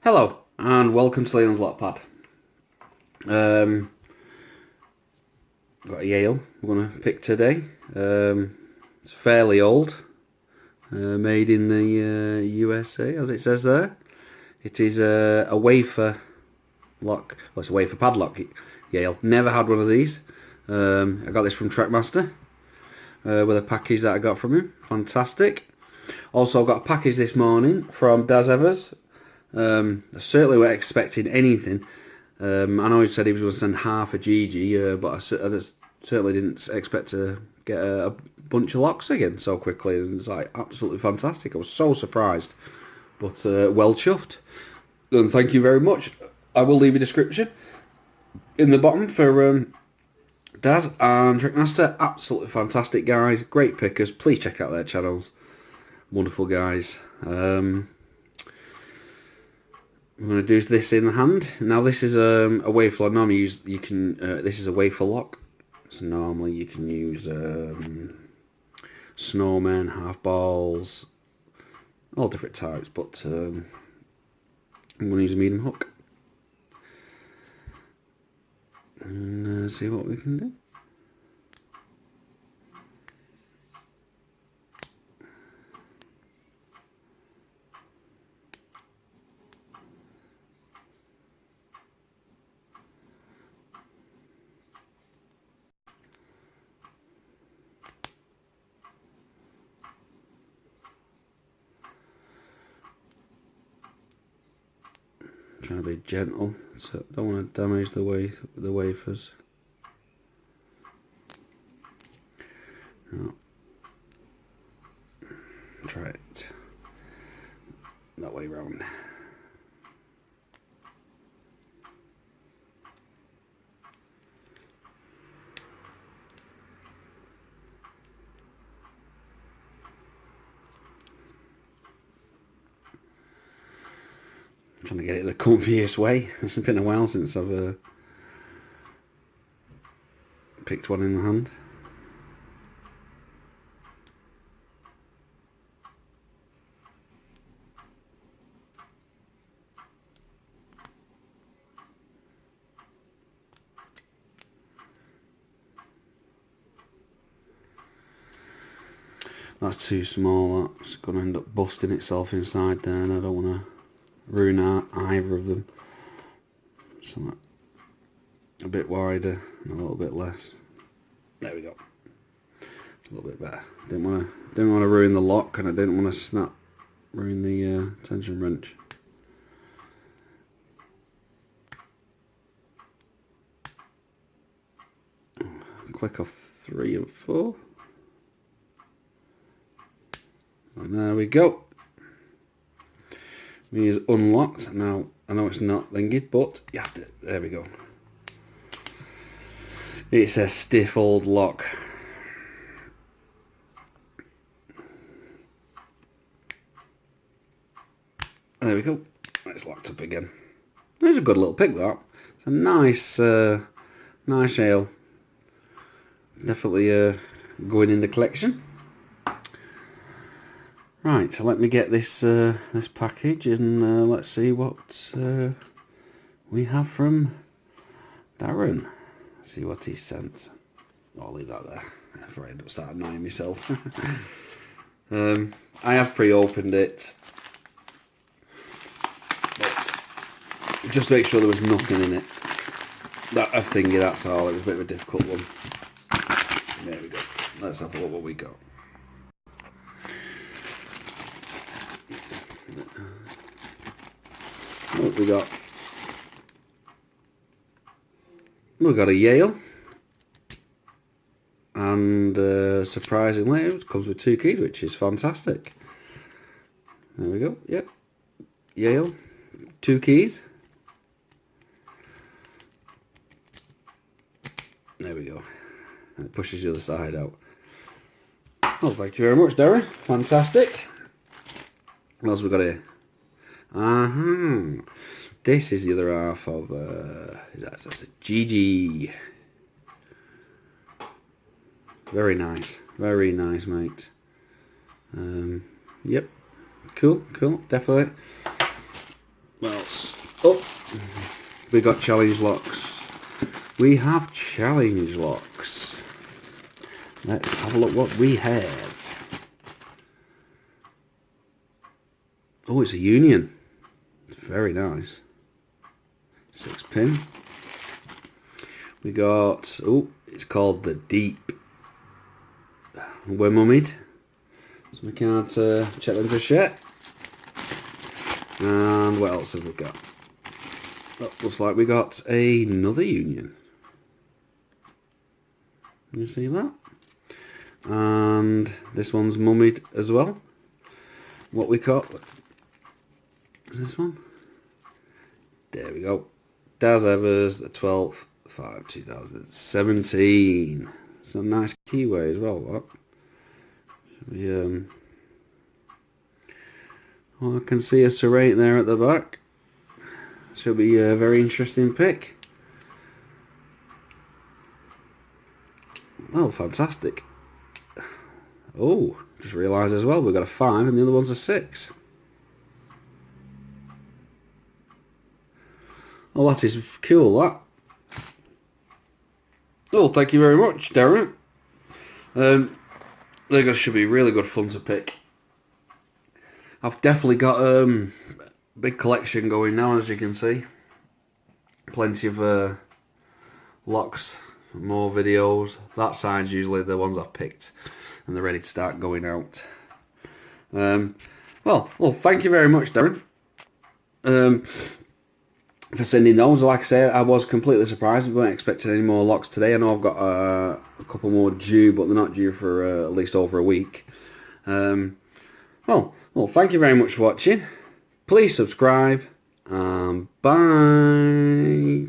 Hello and welcome to Leons.lockpad. Got a Yale we're going to pick today. It's fairly old, made in the USA as it says there. It is a wafer lock, well it's a wafer padlock Yale. Never had one of these. I got this from Trackmaster with a package that I got from him. Fantastic. Also got a package this morning from DAZ EVERS. I certainly weren't expecting anything. I know he said he was going to send half a GG, but I certainly didn't expect to get a bunch of locks again so quickly. And it's like absolutely fantastic. I was so surprised, but well chuffed. And thank you very much. I will leave a description in the bottom for Daz and Trackmaster. Absolutely fantastic guys, great pickers. Please check out their channels. Wonderful guys. I'm going to do this in the hand. Now this is a wafer lock. Normally you can this is a wafer lock. So normally you can use snowmen, half balls, all different types. But I'm going to use a medium hook and see what we can do. Trying to be gentle, so don't want to damage the wafers. No. Try it that way round. Trying to get it the comfiest way. It's been a while since I've picked one in the hand. That's too small. That's going to end up busting itself inside there, and I don't want to ruin either of them. So a bit wider and a little bit less. There we go. A little bit better. Didn't want to ruin the lock, and I didn't want to ruin the tension wrench. Click off 3 and 4. And there we go. It is unlocked. Now, I know it's not thingy, but you have to, there we go. It's a stiff old lock. There we go. It's locked up again. It's a good little pick, that. It's a nice, nice ale. Definitely going in the collection. Right, so let me get this this package and let's see what we have from Darren. See what he sent. I'll leave that there before I end up start annoying myself. I have pre-opened it, but just to make sure there was nothing in it. That a thingy, that's all. It was a bit of a difficult one. There we go. Let's have a look what we got. What we got? We've got a Yale, and surprisingly it comes with 2 keys, which is fantastic. There we go. Yep, Yale, 2 keys. There we go. And it pushes the other side out. Well, thank you very much, Darren. Fantastic. What else we got here? This is the other half of that's a GG. Very nice, mate. Yep, cool, definitely. What else? Oh, we got challenge locks. We have challenge locks. Let's have a look what we have. Oh, it's a union. Very nice. 6-pin. We got, oh, it's called the Deep. We're mummied, so we can't check them just yet. And what else have we got? Oh, looks like we got another union. Can you see that? And this one's mummied as well. What we got is this one. There we go. DAZ EVERS, the 12th, 5, 2017. It's a nice keyway as well. What? Well, I can see a serrate there at the back. Should be a very interesting pick. Well, fantastic. Oh, just realised as well we've got a 5 and the other one's a 6. Well, that is cool, that. Well, thank you very much, Darren. They should be really good fun to pick. I've definitely got a big collection going now, as you can see. Plenty of locks, more videos. That side's usually the ones I've picked, and they're ready to start going out. Well, thank you very much, Darren, for sending those. Like I say, I was completely surprised. We weren't expecting any more locks today. I know I've got a couple more due, but they're not due for at least over a week. Well, thank you very much for watching. Please subscribe, and bye.